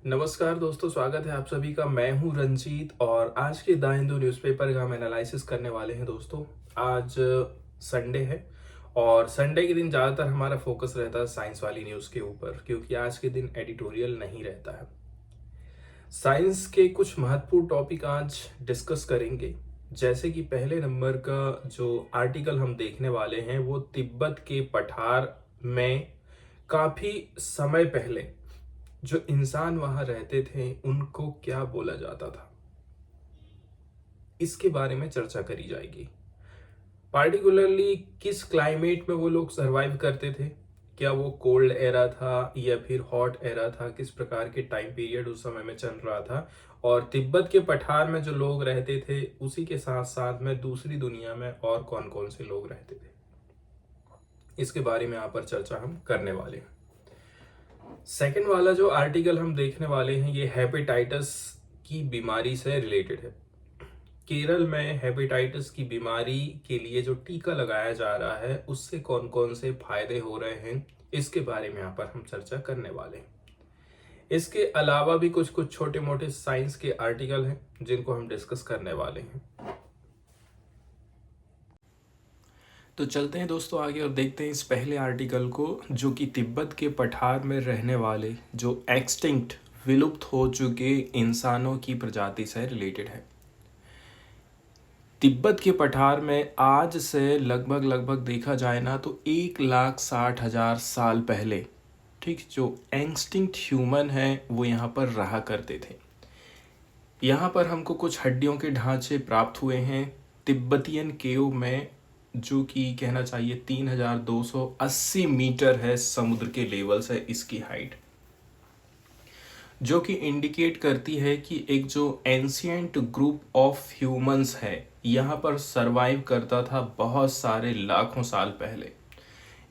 नमस्कार दोस्तों, स्वागत है आप सभी का। मैं हूं रंजीत और आज के द हिंदू न्यूज़पेपर का हम एनालिसिस करने वाले हैं। दोस्तों, आज संडे है और संडे के दिन ज़्यादातर हमारा फोकस रहता है साइंस वाली न्यूज़ के ऊपर, क्योंकि आज के दिन एडिटोरियल नहीं रहता है। साइंस के कुछ महत्वपूर्ण टॉपिक आज डिस्कस करेंगे। जैसे कि पहले नंबर का जो आर्टिकल हम देखने वाले हैं वो तिब्बत के पठार में काफ़ी समय पहले जो इंसान वहां रहते थे उनको क्या बोला जाता था, इसके बारे में चर्चा करी जाएगी। पार्टिकुलरली किस क्लाइमेट में वो लोग सरवाइव करते थे, क्या वो कोल्ड एरा था या फिर हॉट एरा था, किस प्रकार के टाइम पीरियड उस समय में चल रहा था, और तिब्बत के पठार में जो लोग रहते थे उसी के साथ साथ में दूसरी दुनिया में और कौन कौन से लोग रहते थे, इसके बारे में यहाँ पर चर्चा हम करने वाले हैं। सेकंड वाला जो आर्टिकल हम देखने वाले हैं ये हेपेटाइटिस की बीमारी से रिलेटेड है। केरल में हेपेटाइटिस की बीमारी के लिए जो टीका लगाया जा रहा है उससे कौन कौन से फायदे हो रहे हैं, इसके बारे में यहाँ पर हम चर्चा करने वाले हैं। इसके अलावा भी कुछ कुछ छोटे मोटे साइंस के आर्टिकल हैं जिनको हम डिस्कस करने वाले हैं। तो चलते हैं दोस्तों आगे और देखते हैं इस पहले आर्टिकल को, जो कि तिब्बत के पठार में रहने वाले जो एक्सटिंक्ट विलुप्त हो चुके इंसानों की प्रजाति से रिलेटेड है। तिब्बत के पठार में आज से लगभग देखा जाए ना तो 1,60,000 साल पहले, ठीक, जो एक्सटिंक्ट ह्यूमन है वो यहाँ पर रहा करते थे। यहाँ पर हमको कुछ हड्डियों के ढांचे प्राप्त हुए हैं तिब्बतियन केव में, जो कि कहना चाहिए 3,280 मीटर है समुद्र के लेवल से इसकी हाइट, जो कि इंडिकेट करती है कि एक जो एंशियंट ग्रुप ऑफ ह्यूमंस है यहाँ पर सरवाइव करता था बहुत सारे लाखों साल पहले।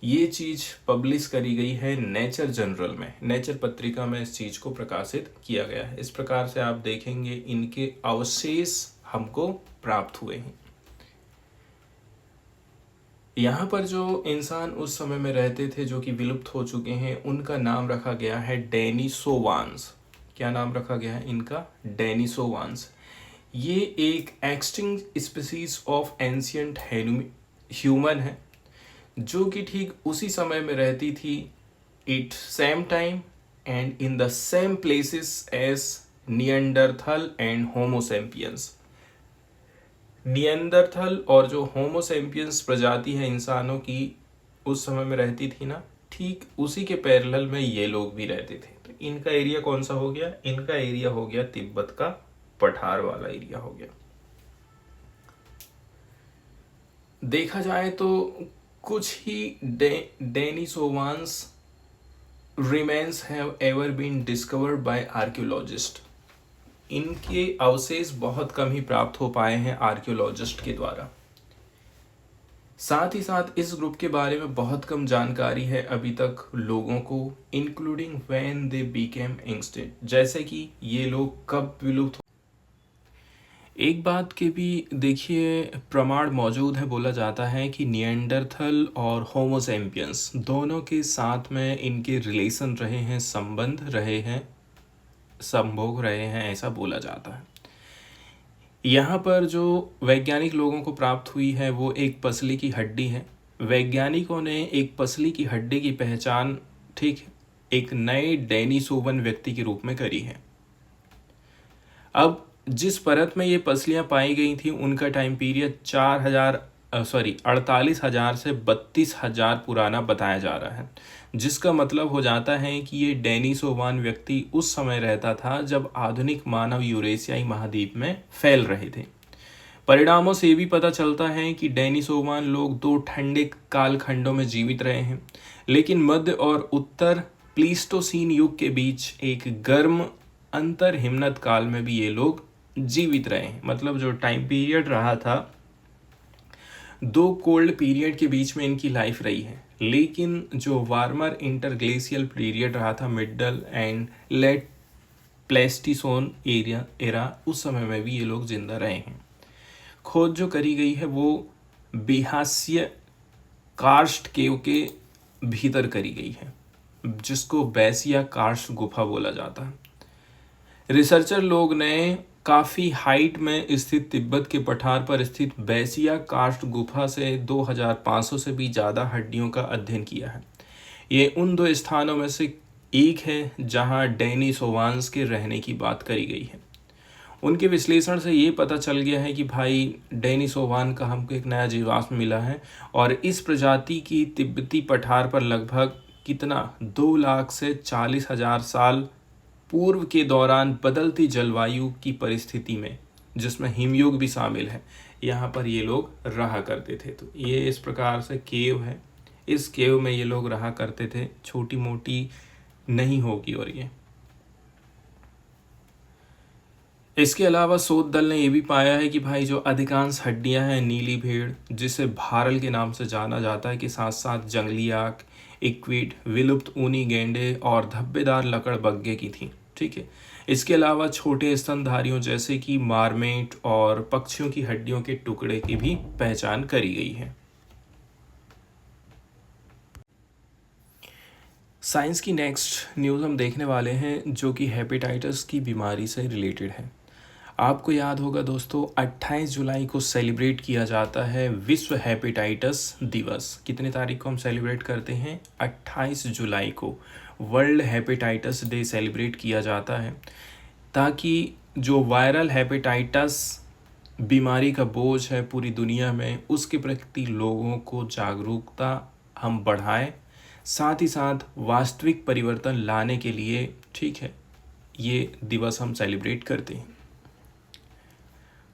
ये चीज़ पब्लिश करी गई है नेचर जर्नल में, नेचर पत्रिका में इस चीज़ को प्रकाशित किया गया है। इस प्रकार से आप देखेंगे इनके अवशेष हमको प्राप्त हुए हैं। यहाँ पर जो इंसान उस समय में रहते थे जो कि विलुप्त हो चुके हैं उनका नाम रखा गया है डेनिसोवान्स। क्या नाम रखा गया है इनका? डेनिसोवान्स। ये एक extinct species of ancient human है जो कि ठीक उसी समय में रहती थी, it same time and in the same places as Neanderthal and homo sapiens. Neanderthal और जो होमोसेम्पियंस प्रजाति है इंसानों की उस समय में रहती थी ना, ठीक उसी के पैरेलल में ये लोग भी रहते थे। तो इनका एरिया कौन सा हो गया? इनका एरिया हो गया तिब्बत का पठार वाला एरिया हो गया। देखा जाए तो कुछ ही Denisovans remains have ever been discovered by archaeologist. इनके अवशेष बहुत कम ही प्राप्त हो पाए हैं आर्कियोलॉजिस्ट के द्वारा। साथ ही साथ इस ग्रुप के बारे में बहुत कम जानकारी है अभी तक लोगों को, including when they became extinct, जैसे कि ये लोग कब विलुप्त। एक बात के भी देखिए प्रमाण मौजूद है, बोला जाता है कि नियंडरथल और होमोसेम्पियंस दोनों के साथ में इनके रिलेशन रहे हैं, संबंध रहे हैं, संभोग रहे हैं, ऐसा बोला जाता है। यहाँ पर जो वैज्ञानिक लोगों को प्राप्त हुई है वो एक पसली की हड्डी है। वैज्ञानिकों ने एक पसली की हड्डी की पहचान, ठीक, एक नए डेनिसोवन व्यक्ति के रूप में करी है। अब जिस परत में ये पसलियाँ पाई गई थी उनका टाइम पीरियड 48,000 से 32,000 पुराना बताया जा रहा है, जिसका मतलब हो जाता है कि ये डेनिसोवान व्यक्ति उस समय रहता था जब आधुनिक मानव यूरेशियाई महाद्वीप में फैल रहे थे। परिणामों से भी पता चलता है कि डेनिसोवान लोग दो ठंडे कालखंडों में जीवित रहे हैं, लेकिन मध्य और उत्तर प्लीस्टोसीन युग के बीच एक गर्म अंतर हिमनत काल में भी ये लोग जीवित रहे हैं। मतलब जो टाइम पीरियड रहा था, दो कोल्ड पीरियड के बीच में इनकी लाइफ रही है, लेकिन जो वार्मर इंटरग्लेशियल पीरियड रहा था, मिडल एंड लेट प्लेस्टिसोन एरा, उस समय में भी ये लोग जिंदा रहे हैं। खोज जो करी गई है वो बिहास्य कार्स्ट केव के भीतर करी गई है, जिसको बैसिया कार्स्ट गुफा बोला जाता है। रिसर्चर लोग ने काफ़ी हाइट में स्थित तिब्बत के पठार पर स्थित बैसिया कार्स्ट गुफा से 2500 से भी ज़्यादा हड्डियों का अध्ययन किया है। ये उन दो स्थानों में से एक है जहां डेनिसोवान्स के रहने की बात करी गई है। उनके विश्लेषण से ये पता चल गया है कि भाई डेनिसोवान का हमको एक नया जीवाश्म मिला है और इस प्रजाति की तिब्बती पठार पर लगभग कितना 2 लाख से 40,000 साल पूर्व के दौरान बदलती जलवायु की परिस्थिति में, जिसमें हिमयुग भी शामिल है, यहाँ पर ये लोग रहा करते थे। तो ये इस प्रकार से केव है, इस केव में ये लोग रहा करते थे, छोटी मोटी नहीं होगी। और ये इसके अलावा शोध दल ने यह भी पाया है कि भाई जो अधिकांश हड्डियां हैं नीली भेड़, जिसे भारल के नाम से जाना जाता है, के साथ साथ जंगली आक, इक्विड, विलुप्त ऊनी गेंडे और धब्बेदार लकड़बग्गे की थी। ठीक है। इसके अलावा छोटे स्तनधारियों जैसे कि मारमेट और पक्षियों की हड्डियों के टुकड़े की भी पहचान करी गई है। साइंस की नेक्स्ट न्यूज़ हम देखने वाले हैं जो कि हेपेटाइटिस की बीमारी से रिलेटेड है। आपको याद होगा दोस्तों, 28 जुलाई को सेलिब्रेट किया जाता है विश्व हेपेटाइटिस दिवस। कितने तारीख को हम सेलिब्रेट करते हैं? 28 जुलाई को वर्ल्ड हेपेटाइटिस डे सेलिब्रेट किया जाता है, ताकि जो वायरल हेपेटाइटिस बीमारी का बोझ है पूरी दुनिया में, उसके प्रति लोगों को जागरूकता हम बढ़ाएं, साथ ही साथ वास्तविक परिवर्तन लाने के लिए, ठीक है, ये दिवस हम सेलिब्रेट करते हैं।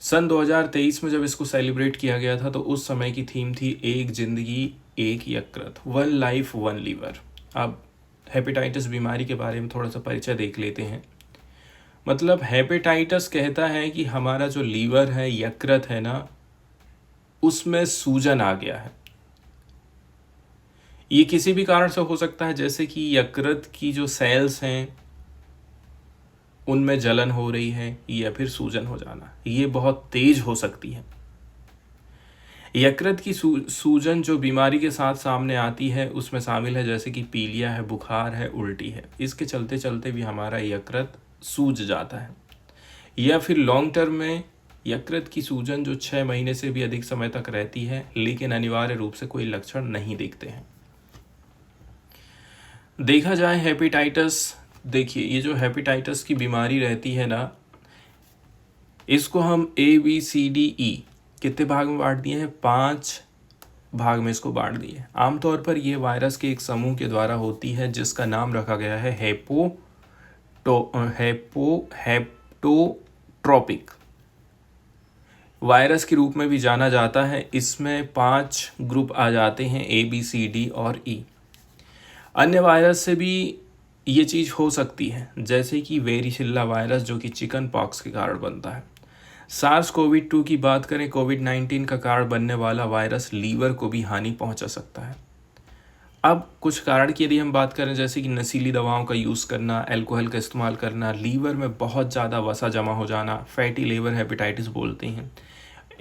सन 2023 में जब इसको सेलिब्रेट किया गया था तो उस समय की थीम थी एक जिंदगी एक यकृत, वन लाइफ वन लीवर। अब हेपेटाइटिस बीमारी के बारे में थोड़ा सा परिचय देख लेते हैं। मतलब हेपेटाइटिस कहता है कि हमारा जो लीवर है, यकृत है ना, उसमें सूजन आ गया है। ये किसी भी कारण से हो सकता है, जैसे कि यकृत की जो सेल्स हैं उनमें जलन हो रही है या फिर सूजन हो जाना, ये बहुत तेज हो सकती है। यकृत की सूजन जो बीमारी के साथ सामने आती है उसमें शामिल है जैसे कि पीलिया है, बुखार है, उल्टी है। इसके चलते चलते भी हमारा यकृत सूज जाता है। या फिर लॉन्ग टर्म में यकृत की सूजन जो 6 महीने से भी अधिक समय तक रहती है, लेकिन अनिवार्य रूप से कोई लक्षण नहीं दिखते हैं। देखा जाए हेपेटाइटिस, देखिए ये जो हेपेटाइटिस की बीमारी रहती है ना, इसको हम ABCDE कितने भाग में बांट दिए हैं? 5 भाग में इसको बांट दिए। आमतौर पर ये वायरस के एक समूह के द्वारा होती है जिसका नाम रखा गया है हेप्टोट्रोपिक वायरस के रूप में भी जाना जाता है। इसमें 5 ग्रुप आ जाते हैं, ABCD और E। अन्य वायरस से भी ये चीज़ हो सकती है, जैसे कि वेरिशिल्ला वायरस जो कि चिकन पॉक्स के कारण बनता है। SARS-CoV-2 की बात करें, कोविड-19 का कारण बनने वाला वायरस लीवर को भी हानि पहुंचा सकता है। अब कुछ कारण की यदि हम बात करें, जैसे कि नशीली दवाओं का यूज़ करना, अल्कोहल का इस्तेमाल करना, लीवर में बहुत ज़्यादा वसा जमा हो जाना, फैटी लीवर हेपेटाइटिस बोलते हैं,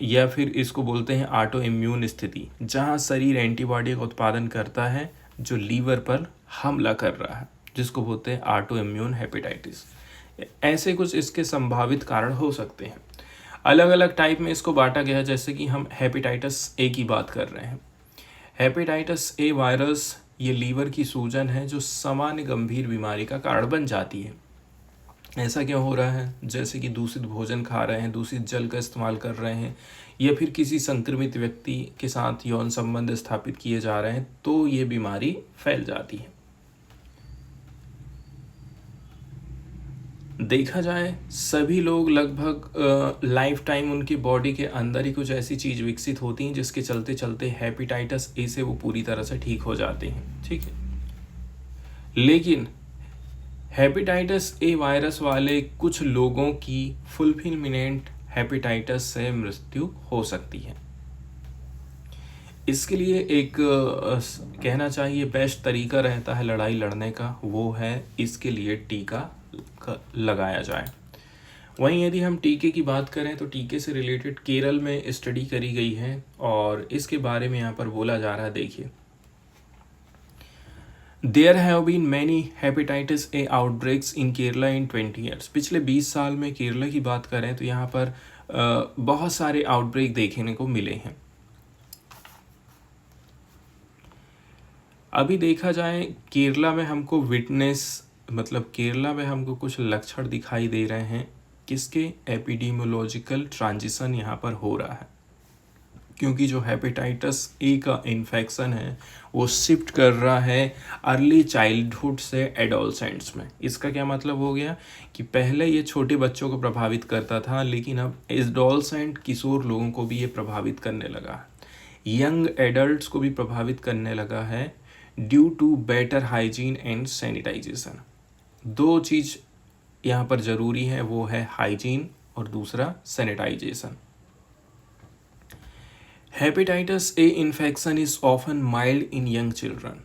या फिर इसको बोलते हैं ऑटो इम्यून स्थिति, जहाँ शरीर एंटीबॉडी का उत्पादन करता है जो लीवर पर हमला कर रहा है, जिसको बोलते हैं ऑटो इम्यून हेपेटाइटिस। ऐसे कुछ इसके संभावित कारण हो सकते हैं। अलग अलग टाइप में इसको बांटा गया है, जैसे कि हम हेपेटाइटिस ए की बात कर रहे हैं। हेपेटाइटिस ए वायरस ये लीवर की सूजन है जो सामान्य गंभीर बीमारी का कारण बन जाती है। ऐसा क्यों हो रहा है? जैसे कि दूषित भोजन खा रहे हैं, दूषित जल का इस्तेमाल कर रहे हैं, या फिर किसी संक्रमित व्यक्ति के साथ यौन संबंध स्थापित किए जा रहे हैं, तो ये बीमारी फैल जाती है। देखा जाए सभी लोग लगभग लाइफ टाइम उनकी बॉडी के अंदर ही कुछ ऐसी चीज़ विकसित होती हैं जिसके चलते चलते हेपेटाइटिस ए से वो पूरी तरह से ठीक हो जाते हैं। ठीक है, लेकिन हेपेटाइटिस ए वायरस वाले कुछ लोगों की फुलफिलमेंट हेपेटाइटिस से मृत्यु हो सकती है। इसके लिए एक कहना चाहिए बेस्ट तरीका रहता है लड़ाई लड़ने का, वो है इसके लिए टीका लगाया जाए। वहीं यदि हम टीके की बात करें तो टीके से रिलेटेड केरल में स्टडी करी गई है और इसके बारे में यहाँ पर बोला जा रहा है। देखिए, there have been many hepatitis A outbreaks in Kerala in 20 years. पिछले 20 साल में केरला की बात करें तो यहाँ पर बहुत सारे आउटब्रेक देखने को मिले हैं। अभी देखा जाए केरला में हमको केरला में हमको कुछ लक्षण दिखाई दे रहे हैं किसके, एपिडेमियोलॉजिकल ट्रांजिशन यहाँ पर हो रहा है, क्योंकि जो हेपेटाइटिस ए का इन्फेक्शन है वो शिफ्ट कर रहा है अर्ली चाइल्डहुड से एडोलसेंट्स में। इसका क्या मतलब हो गया कि पहले ये छोटे बच्चों को प्रभावित करता था, लेकिन अब एडोलसेंट किशोर लोगों को भी ये प्रभावित करने लगा है, यंग एडल्ट्स को भी प्रभावित करने लगा है due to better hygiene and sanitisation. दो चीज़ यहाँ पर ज़रूरी है, वो है हाइजीन और दूसरा sanitisation. Hepatitis A infection is often mild in young children.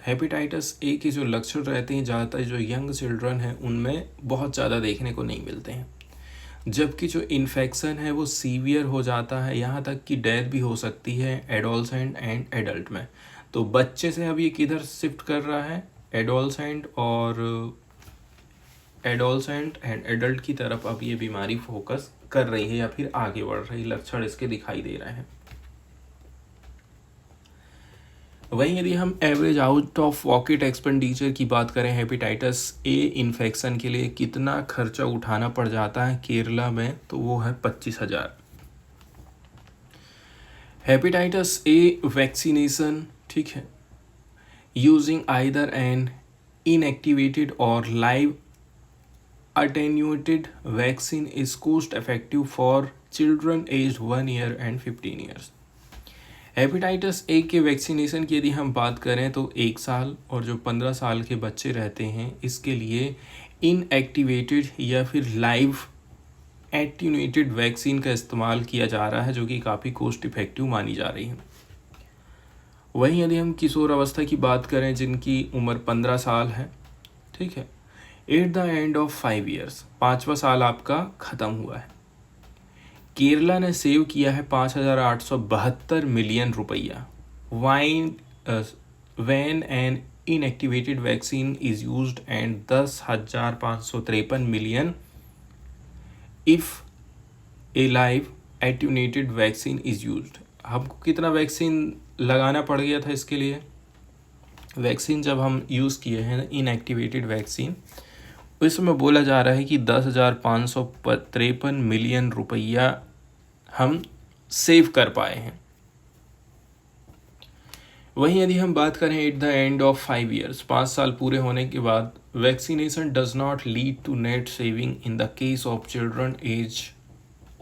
Hepatitis A के जो लक्षण रहते हैं ज़्यादातर जो यंग चिल्ड्रन हैं उनमें बहुत ज़्यादा देखने को नहीं मिलते हैं, जबकि जो इन्फेक्शन है वो सीवियर हो जाता है, यहाँ तक कि डेथ भी हो सकती है एडोलसेंट एंड एडल्ट में। तो बच्चे से अब ये किधर शिफ्ट कर रहा है, एडोलसेंट एंड एडल्ट की तरफ अब ये बीमारी फोकस कर रही है या फिर आगे बढ़ रही, लक्षण इसके दिखाई दे रहे हैं। वहीं यदि हम average out of pocket expenditure की बात करें हेपेटाइटिस ए इन्फेक्शन के लिए कितना खर्चा उठाना पड़ जाता है केरला में, तो वो है 25,000। हेपेटाइटिस ए वैक्सीनेशन, ठीक है, यूजिंग आइदर एन इनएक्टिवेटेड और live attenuated vaccine is cost effective for children aged 1 year and 15 years। Hepatitis A के वैक्सीनेशन की यदि हम बात करें तो 1 साल और जो 15 साल के बच्चे रहते हैं इसके लिए इनएक्टिवेटेड या फिर लाइव एट्यूनेटेड वैक्सीन का इस्तेमाल किया जा रहा है, जो कि काफ़ी कोस्ट इफेक्टिव मानी जा रही है। वहीं यदि हम किशोर अवस्था की बात करें जिनकी उम्र 15 साल है, ठीक है, at the end of 5 years, 5वां साल आपका ख़त्म हुआ है, केरला ने सेव किया है 5,872 मिलियन रुपया। When an inactivated vaccine is used and 10,553 million if a live attenuated vaccine is used. हमको कितना वैक्सीन लगाना पड़ गया था इसके लिए, वैक्सीन जब हम यूज़ किए हैं इनएक्टिवेटेड वैक्सीन, इसमें बोला जा रहा है कि 10,553 मिलियन रुपया हम सेव कर पाए हैं। वहीं यदि हम बात करें at the end of 5 years, 5 साल पूरे होने के बाद, vaccination does not lead to net saving in the case of children age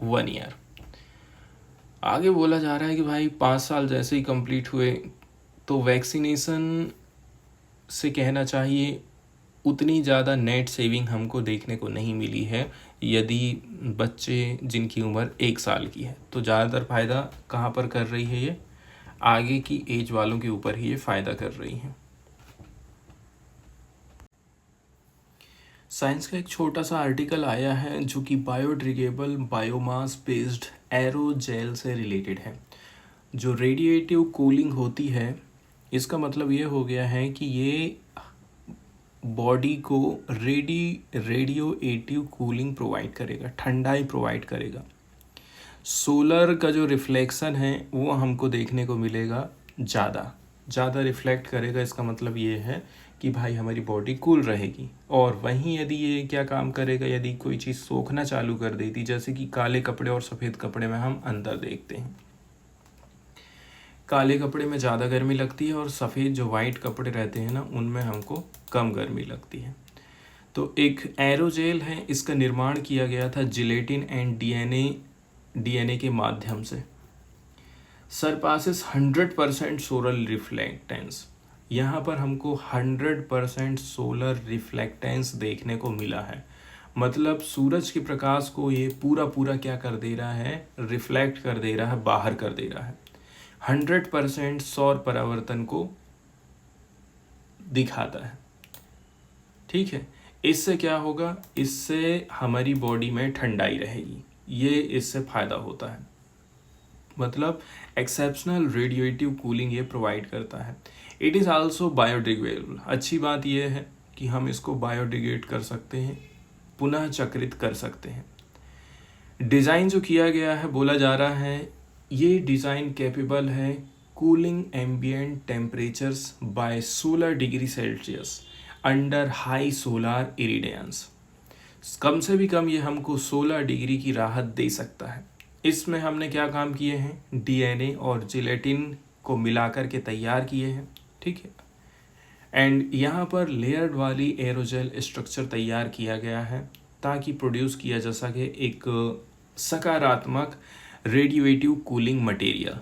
1 year. आगे बोला जा रहा है कि भाई 5 साल जैसे ही कंप्लीट हुए तो वैक्सीनेशन से कहना चाहिए उतनी ज़्यादा नेट सेविंग हमको देखने को नहीं मिली है यदि बच्चे जिनकी उम्र 1 साल की है। तो ज़्यादातर फ़ायदा कहाँ पर कर रही है, ये आगे की एज वालों के ऊपर ही ये फ़ायदा कर रही है। साइंस का एक छोटा सा आर्टिकल आया है जो कि बायोडिग्रेडेबल बायोमास बेस्ड एरोजेल से रिलेटेड है। जो रेडिएटिव कूलिंग होती है, इसका मतलब ये हो गया है कि ये बॉडी को रेडियोएटिव कूलिंग प्रोवाइड करेगा, ठंडाई प्रोवाइड करेगा। सोलर का जो रिफ्लेक्शन है वो हमको देखने को मिलेगा, ज़्यादा रिफ्लेक्ट करेगा। इसका मतलब ये है कि भाई हमारी बॉडी कूल रहेगी। और वहीं यदि ये क्या काम करेगा, यदि कोई चीज़ सोखना चालू कर देती, जैसे कि काले कपड़े और सफ़ेद कपड़े में हम अंतर देखते हैं, काले कपड़े में ज़्यादा गर्मी लगती है और सफ़ेद जो वाइट कपड़े रहते हैं ना उनमें हमको कम गर्मी लगती है। तो एक एरोजेल है, इसका निर्माण किया गया था जिलेटिन एंड डीएनए के माध्यम से। सरपासेस 100% सोलर रिफ्लेक्टेंस, यहाँ पर हमको 100% सोलर रिफ्लेक्टेंस देखने को मिला है। मतलब सूरज के प्रकाश को ये पूरा क्या कर दे रहा है, रिफ्लेक्ट कर दे रहा है, बाहर कर दे रहा है। 100% सौर परावर्तन को दिखाता है, ठीक है। इससे क्या होगा, इससे हमारी बॉडी में ठंडाई रहेगी, ये इससे फ़ायदा होता है। मतलब एक्सेप्शनल रेडिएटिव कूलिंग ये प्रोवाइड करता है। It is also biodegradable. अच्छी बात यह है कि हम इसको बायोडिग्रेड कर सकते हैं, पुनः चक्रित कर सकते हैं। डिज़ाइन जो किया गया है, बोला जा रहा है ये डिज़ाइन कैपेबल है cooling ambient temperatures by 16 degree Celsius under high solar irradiance. कम से भी कम ये हमको 16 डिग्री की राहत दे सकता है। इसमें हमने क्या काम किए हैं, डीएनए और जिलेटिन को मिलाकर के तैयार किए हैं, ठीक है। एंड यहाँ पर लेयर्ड वाली एरोजेल स्ट्रक्चर तैयार किया गया है ताकि प्रोड्यूस किया जा सके एक सकारात्मक रेडिएटिव कूलिंग मटेरियल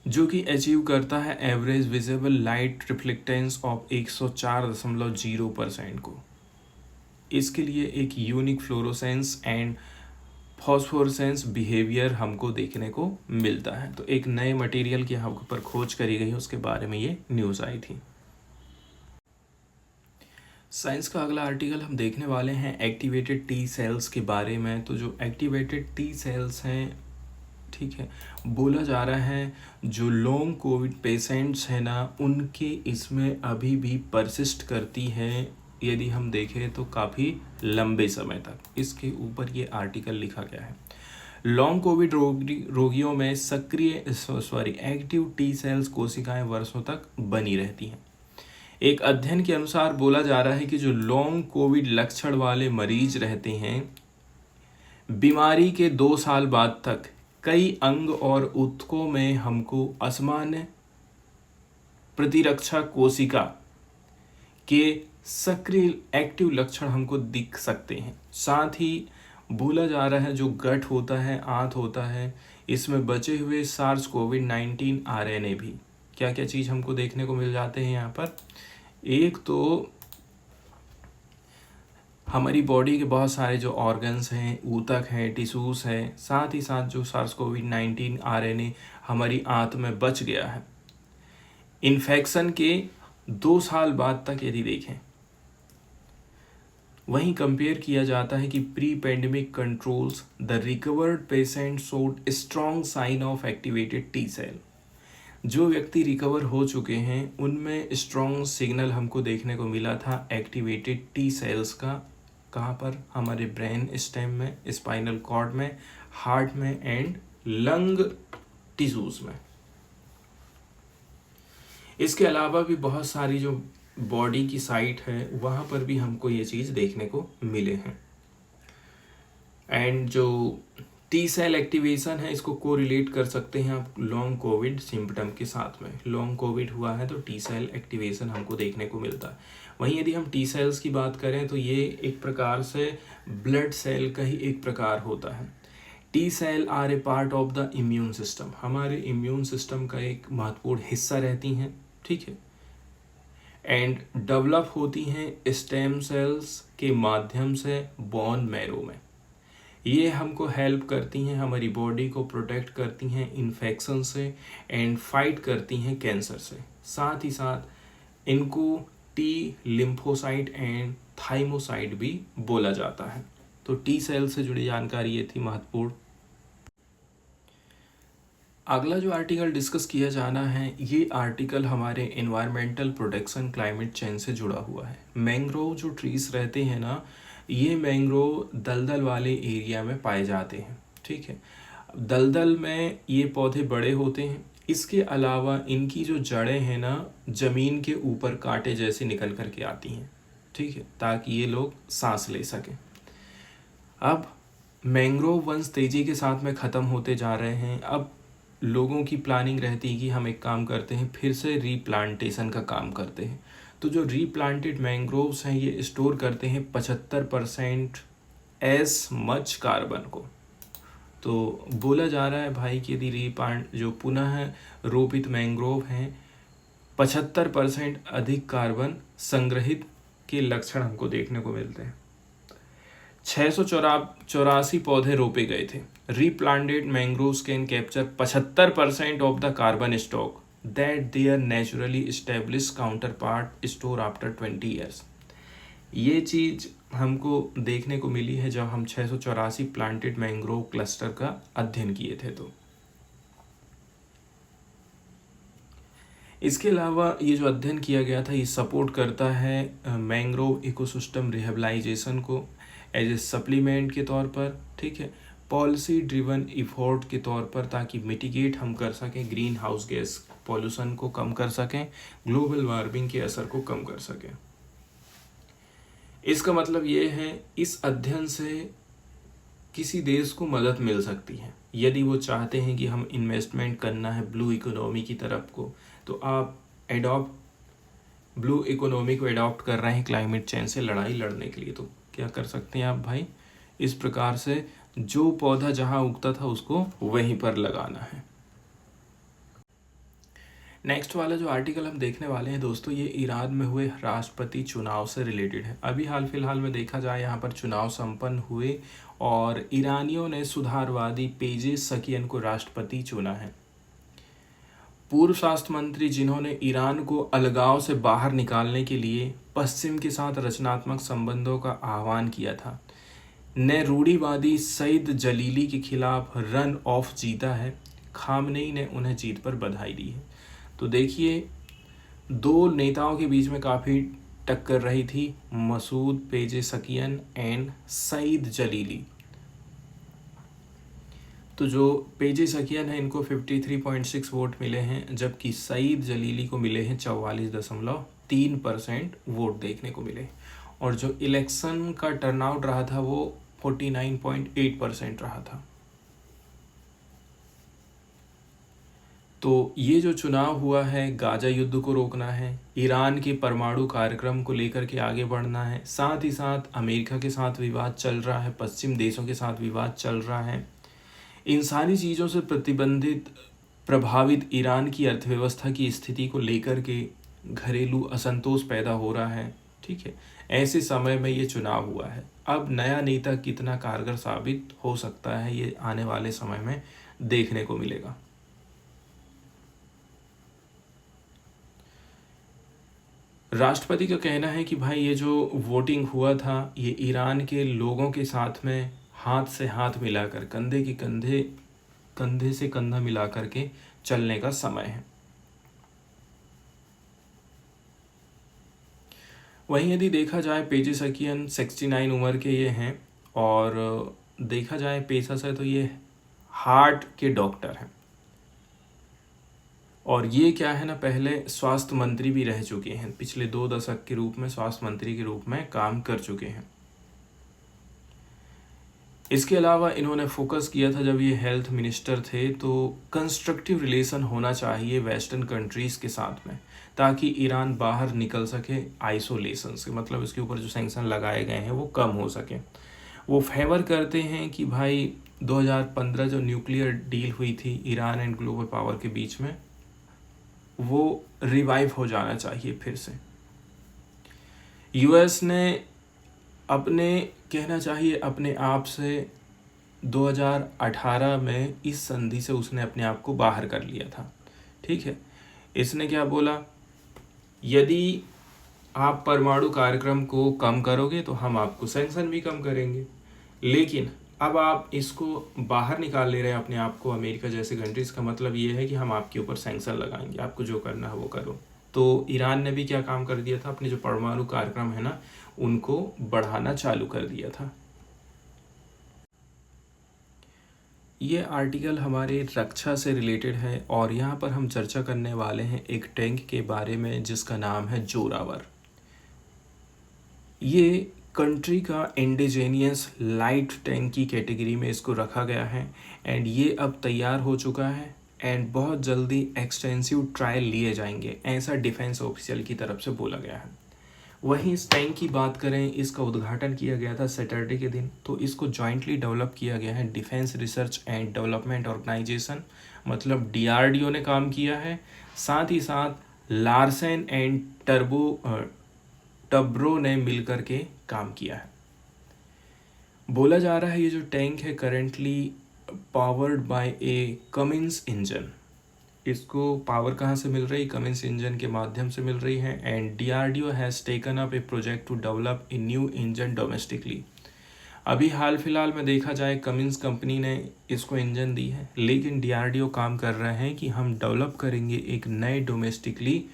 जो कि अचीव करता है average visible light reflectance of 104.0% को। इसके लिए एक unique fluorescence and phosphorescence behaviour हमको देखने को मिलता है। तो एक नए मटेरियल की यहाँ पर खोज करी गई है, उसके बारे में ये न्यूज़ आई थी। साइंस का अगला आर्टिकल हम देखने वाले हैं एक्टिवेटेड टी सेल्स के बारे में। तो जो एक्टिवेटेड टी सेल्स हैं, ठीक है, बोला जा रहा है जो लॉन्ग कोविड पेशेंट्स हैं ना, उनके इसमें अभी भी परसिस्ट करती है, यदि हम देखें तो काफ़ी लंबे समय तक। इसके ऊपर ये आर्टिकल लिखा गया है। लॉन्ग कोविड रोगियों में सक्रिय एक्टिव टी सेल्स कोशिकाएं वर्षों तक बनी रहती हैं। एक अध्ययन के अनुसार बोला जा रहा है कि जो लॉन्ग कोविड लक्षण वाले मरीज रहते हैं, बीमारी के 2 साल बाद तक कई अंग और ऊतकों में हमको असामान्य प्रतिरक्षा कोशिका के सक्रिय एक्टिव लक्षण हमको दिख सकते हैं। साथ ही बोला जा रहा है जो गट होता है, आंत होता है, इसमें बचे हुए सार्स कोविड-19 आरएनए भी क्या क्या चीज़ हमको देखने को मिल जाते हैं यहाँ पर। एक तो हमारी बॉडी के बहुत सारे जो ऑर्गन्स हैं, ऊतक हैं, टिश्यूज हैं, साथ ही साथ जो सार्स कोविड-19 आरएनए हमारी आंत में बच गया है, इन्फेक्शन के 2 साल बाद तक यदि देखें, वहीं कंपेयर किया जाता है कि pre pandemic controls the recovered patient showed strong sign of activated T cell. जो व्यक्ति रिकवर हो चुके हैं उनमें स्ट्रॉन्ग सिग्नल हमको देखने को मिला था एक्टिवेटेड टी सेल्स का। कहाँ पर, हमारे ब्रेन स्टेम में, स्पाइनल कॉर्ड में, हार्ट में एंड लंग टिश्यूज में। इसके अलावा भी बहुत सारी जो बॉडी की साइट है वहाँ पर भी हमको ये चीज़ देखने को मिले हैं। एंड जो टी सेल एक्टिवेशन है, इसको कोरिलेट कर सकते हैं आप लॉन्ग कोविड सिम्पटम के साथ में। लॉन्ग कोविड हुआ है तो टी सेल एक्टिवेशन हमको देखने को मिलता है। वहीं यदि हम टी सेल्स की बात करें तो ये एक प्रकार से ब्लड सेल का ही एक प्रकार होता है। T cell are a part of the immune system, हमारे इम्यून सिस्टम का एक महत्वपूर्ण हिस्सा रहती हैं, ठीक है। एंड डेवलप होती हैं स्टेम सेल्स के माध्यम से बोन मैरो में। ये हमको हेल्प करती हैं, हमारी बॉडी को प्रोटेक्ट करती हैं इन्फेक्शन से एंड फाइट करती हैं कैंसर से। साथ ही साथ इनको टी लिम्फोसाइट एंड थाइमोसाइट भी बोला जाता है। तो टी सेल से जुड़ी जानकारी ये थी महत्वपूर्ण। अगला जो आर्टिकल डिस्कस किया जाना है, ये आर्टिकल हमारे एनवायरमेंटल प्रोटेक्शन क्लाइमेट चेंज से जुड़ा हुआ है। मैंग्रोव जो ट्रीज रहते हैं ना, ये मैंग्रोव दलदल वाले एरिया में पाए जाते हैं, ठीक है। दलदल में ये पौधे बड़े होते हैं। इसके अलावा इनकी जो जड़ें हैं ना, ज़मीन के ऊपर कांटे जैसे निकल कर के आती हैं, ठीक है, ताकि ये लोग सांस ले सकें। अब मैंग्रोव वंश तेज़ी के साथ में ख़त्म होते जा रहे हैं। अब लोगों की प्लानिंग रहती है कि हम एक काम करते हैं, फिर से रीप्लांटेशन का काम करते हैं। तो जो रीप्लांटेड मैंग्रोव्स हैं ये स्टोर करते हैं 75% एस मच कार्बन को। तो बोला जा रहा है भाई कि यदि जो पुनः रोपित मैंग्रोव हैं 75% अधिक कार्बन संग्रहित के लक्षण हमको देखने को मिलते हैं। 684 पौधे रोपे गए थे। Replanted mangroves can capture 75% of the carbon stock that their naturally established counterpart store after 20 years। ये चीज़ हमको देखने को मिली है जब हम 684 प्लांटेड मैंग्रोव क्लस्टर का अध्ययन किए थे। तो इसके अलावा ये जो अध्ययन किया गया था ये सपोर्ट करता है मैंग्रोव इकोसिस्टम रिहेबलाइजेशन को एज ए सप्लीमेंट के तौर पर, ठीक है, पॉलिसी ड्रिवन इफोर्ट के तौर पर, ताकि मिटिगेट हम कर सकें ग्रीन हाउस गैस पॉल्यूशन को कम कर सकें, ग्लोबल वार्मिंग के असर को कम कर सकें। इसका मतलब ये है इस अध्ययन से किसी देश को मदद मिल सकती है यदि वो चाहते हैं कि हम इन्वेस्टमेंट करना है ब्लू इकोनॉमी की तरफ को, तो आप ब्लू इकोनॉमी को एडॉप्ट कर रहे हैं क्लाइमेट चेंज से लड़ाई लड़ने के लिए, तो क्या कर सकते हैं आप भाई, इस प्रकार से जो पौधा जहां उगता था उसको वहीं पर लगाना है। नेक्स्ट वाला जो आर्टिकल हम देखने वाले हैं दोस्तों, ये ईरान में हुए राष्ट्रपति चुनाव से रिलेटेड है। अभी हाल फिलहाल में देखा जाए यहाँ पर चुनाव संपन्न हुए और ईरानियों ने सुधारवादी पेजेशकियन को राष्ट्रपति चुना है। पूर्व स्वास्थ्य मंत्री जिन्होंने ईरान को अलगाव से बाहर निकालने के लिए पश्चिम के साथ रचनात्मक संबंधों का आह्वान किया था, ने रूढ़िवादी सईद जलीली के खिलाफ रन ऑफ जीता है। खामनेई ने उन्हें जीत पर बधाई दी है। तो देखिए, दो नेताओं के बीच में काफ़ी टक्कर रही थी, Masoud Pezeshkian and Saeed Jalili. तो जो पेजेशकियन है इनको 53.6 वोट मिले हैं, जबकि सईद जलीली को मिले हैं 44.3% वोट देखने को मिले। और जो इलेक्शन का टर्नआउट रहा था वो 49.8% रहा था। तो ये जो चुनाव हुआ है, गाजा युद्ध को रोकना है, ईरान के परमाणु कार्यक्रम को लेकर के आगे बढ़ना है, साथ ही साथ अमेरिका के साथ विवाद चल रहा है, पश्चिम देशों के साथ विवाद चल रहा है। इन सारी चीज़ों से प्रभावित ईरान की अर्थव्यवस्था की स्थिति को लेकर के घरेलू असंतोष पैदा हो रहा है, ठीक है। ऐसे समय में ये चुनाव हुआ है। अब नया नेता कितना कारगर साबित हो सकता है ये आने वाले समय में देखने को मिलेगा। राष्ट्रपति का कहना है कि भाई ये जो वोटिंग हुआ था ये ईरान के लोगों के साथ में हाथ से हाथ मिलाकर, कंधे से कंधा मिला करके चलने का समय है। वहीं यदि देखा जाए पेजेशकियन 69 उम्र के ये हैं और देखा जाए पेशा से तो ये हार्ट के डॉक्टर हैं और ये क्या है ना, पहले स्वास्थ्य मंत्री भी रह चुके हैं, पिछले 2 दशक के रूप में स्वास्थ्य मंत्री के रूप में काम कर चुके हैं। इसके अलावा इन्होंने फोकस किया था जब ये हेल्थ मिनिस्टर थे तो कंस्ट्रक्टिव रिलेशन होना चाहिए वेस्टर्न कंट्रीज़ के साथ में, ताकि ईरान बाहर निकल सके आइसोलेशन से, मतलब इसके ऊपर जो सैंक्शन लगाए गए हैं वो कम हो सके। वो फेवर करते हैं कि भाई 2015 जो न्यूक्लियर डील हुई थी ईरान एंड ग्लोबल पावर के बीच में, वो रिवाइव हो जाना चाहिए फिर से। यूएस ने कहना चाहिए अपने आप से 2018 में इस संधि से उसने अपने आप को बाहर कर लिया था, ठीक है। इसने क्या बोला, यदि आप परमाणु कार्यक्रम को कम करोगे तो हम आपको सैंक्शन भी कम करेंगे, लेकिन अब आप इसको बाहर निकाल ले रहे हैं अपने आप को अमेरिका जैसे कंट्रीज़ का, मतलब ये है कि हम आपके ऊपर सैंक्शन लगाएंगे, आपको जो करना है वो करो। तो ईरान ने भी क्या काम कर दिया था, अपने जो परमाणु कार्यक्रम है ना उनको बढ़ाना चालू कर दिया था। ये आर्टिकल हमारे रक्षा से रिलेटेड है और यहाँ पर हम चर्चा करने वाले हैं एक टैंक के बारे में जिसका नाम है जोरावर। ये कंट्री का इंडिजीनियस लाइट टैंक की कैटेगरी में इसको रखा गया है एंड ये अब तैयार हो चुका है एंड बहुत जल्दी एक्सटेंसिव ट्रायल लिए जाएंगे, ऐसा डिफेंस ऑफिशियल की तरफ से बोला गया है। वहीं इस टैंक की बात करें, इसका उद्घाटन किया गया था सैटरडे के दिन। तो इसको जॉइंटली डेवलप किया गया है defence research and development organisation, मतलब डीआरडीओ ने काम किया है, साथ ही साथ लार्सन एंड टब्रो ने मिलकर के काम किया है। बोला जा रहा है ये जो टैंक है currently powered by A Cummins engine इसको पावर कहाँ से मिल रही, कमिंस इंजन के माध्यम से मिल रही है। And DRDO has taken up a project to develop a new engine domestically. अभी हाल फिलहाल में देखा जाए कमिंस कंपनी ने इसको इंजन दी है, लेकिन डीआरडीओ काम कर रहे हैं कि हम डेवलप करेंगे एक नए डोमेस्टिकली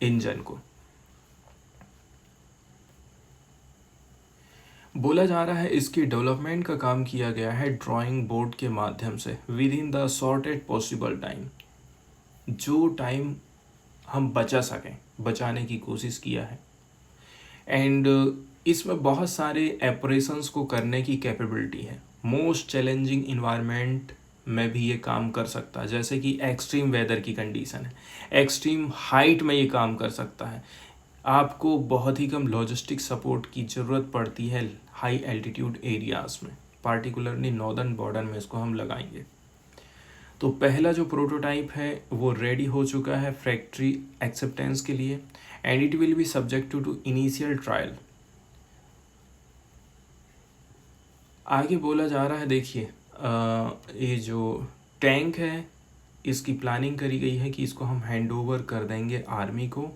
इंजन को। बोला जा रहा है इसकी डेवलपमेंट का काम किया गया है ड्राइंग बोर्ड के माध्यम से with in the shortest possible time. जो टाइम हम बचा सकें बचाने की कोशिश किया है। एंड इसमें बहुत सारे ऑपरेशंस को करने की कैपेबिलिटी है। मोस्ट चैलेंजिंग इन्वायरमेंट में भी ये काम कर सकता है, जैसे कि एक्सट्रीम वेदर की कंडीशन है, एक्सट्रीम हाइट में ये काम कर सकता है। आपको बहुत ही कम लॉजिस्टिक सपोर्ट की ज़रूरत पड़ती है हाई एल्टीट्यूड एरियाज़ में, पार्टिकुलरली नॉर्दर्न बॉर्डर में इसको हम लगाएंगे। तो पहला जो प्रोटोटाइप है वो रेडी हो चुका है फैक्ट्री एक्सेप्टेंस के लिए and it will be subject to initial trial. आगे बोला जा रहा है, देखिए ये जो टैंक है इसकी प्लानिंग करी गई है कि इसको हम हैंड ओवर कर देंगे आर्मी को,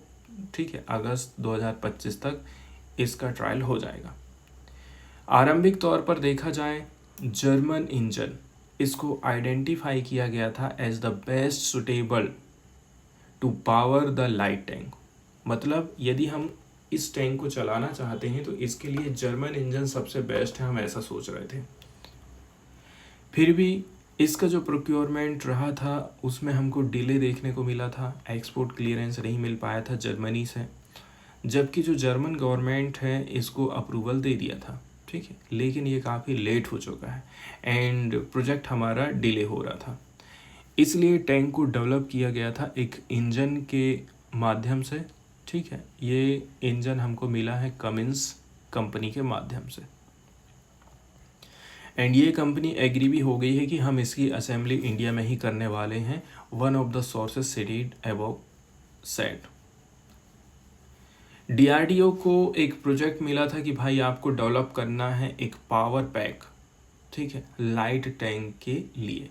ठीक है। अगस्त 2025 तक इसका ट्रायल हो जाएगा। आरंभिक तौर पर देखा जाए जर्मन इंजन, इसको आइडेंटिफाई किया गया था as the best suitable to power the light tank. मतलब यदि हम इस टैंक को चलाना चाहते हैं तो इसके लिए जर्मन इंजन सबसे बेस्ट है, हम ऐसा सोच रहे थे। फिर भी इसका जो प्रोक्योरमेंट रहा था उसमें हमको डिले देखने को मिला था, एक्सपोर्ट क्लियरेंस नहीं मिल पाया था जर्मनी से, जबकि जो जर्मन गवर्नमेंट है इसको अप्रूवल दे दिया था, ठीक है। लेकिन ये काफ़ी लेट हो चुका है एंड प्रोजेक्ट हमारा डिले हो रहा था, इसलिए टैंक को डेवलप किया गया था एक इंजन के माध्यम से, ठीक है। ये इंजन हमको मिला है कमिंस कंपनी के माध्यम से एंड ये कंपनी एग्री भी हो गई है कि हम इसकी असेंबली इंडिया में ही करने वाले हैं, one of the sources seated above said. DRDO को एक प्रोजेक्ट मिला था कि भाई आपको डेवलप करना है एक पावर पैक, ठीक है, लाइट टैंक के लिए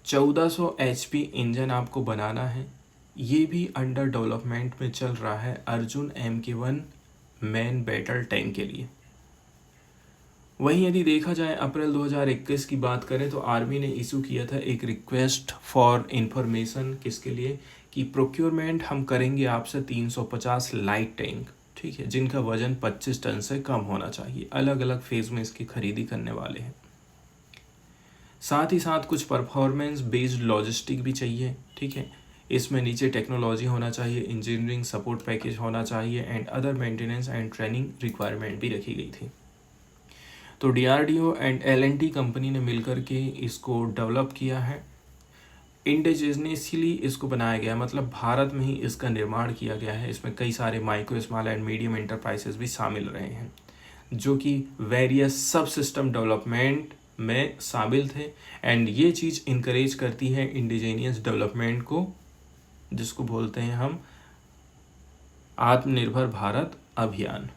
1400 HP इंजन आपको बनाना है। ये भी अंडर डेवलपमेंट में चल रहा है Arjun MK1 man battle tank के लिए। वहीं यदि देखा जाए अप्रैल 2021 की बात करें तो आर्मी ने इशू किया था एक रिक्वेस्ट फॉर इंफॉर्मेशन, किसके लिए, कि प्रोक्योरमेंट हम करेंगे आपसे 350 लाइट टैंक, ठीक है, जिनका वजन 25 टन से कम होना चाहिए। अलग अलग फेज में इसकी खरीदी करने वाले हैं। साथ ही साथ कुछ परफॉर्मेंस बेस्ड लॉजिस्टिक भी चाहिए, ठीक है। इसमें नीचे टेक्नोलॉजी होना चाहिए, इंजीनियरिंग सपोर्ट पैकेज होना चाहिए and other maintenance and training requirement भी रखी गई थी। तो डीआरडीओ एंड L&T कंपनी ने मिलकर के इसको डेवलप किया है। इंडिजिनियसली इसको बनाया गया, मतलब भारत में ही इसका निर्माण किया गया है। इसमें कई सारे micro small and medium enterprises भी शामिल रहे हैं जो कि वेरियस सब सिस्टम डेवलपमेंट में शामिल थे एंड ये चीज़ इनकरेज करती है इंडिजीनियस डेवलपमेंट को, जिसको बोलते हैं हम आत्मनिर्भर भारत अभियान।